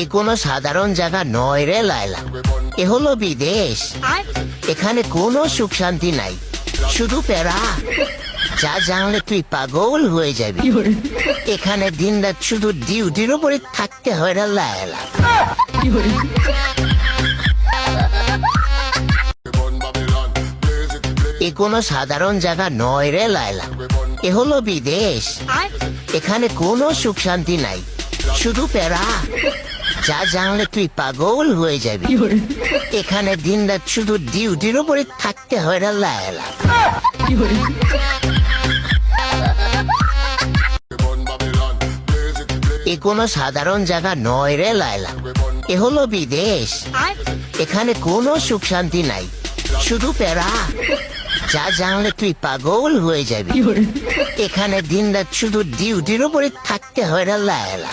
এ কোনো সাধারণ জায়গা নয় রে লায়লা, এ হলো বিদেশ। এখানে কোনো সুখ শান্তি নাই, শুধু প্যারা। যা জানলে তুই পাগল হয়ে যাবি। এখানে দিন রাত শুধু ডিউটির উপরে থাকতে হয় রে লায়লা। এ কোনো সাধারণ জায়গা নয় রে লায়লা, এ হলো বিদেশ। এখানে কোনো সুখ শান্তি নাই, শুধু প্যারা। যা জানলে তুই পাগল হয়ে যাবি। এখানে দিন রাত শুধু ডিউটির উপরে থাকতে হয় রে লায়লা। এ কোনো সাধারণ জায়গা নয় রে লায়লা, এ হলো বিদেশ। এখানে কোনো সুখ শান্তি নাই, শুধু প্যারা। যা জানলে তুই পাগল হয়ে যাবি। এখানে দিন রাত শুধু ডিউটির উপরে থাকতে হয় রে লায়লা।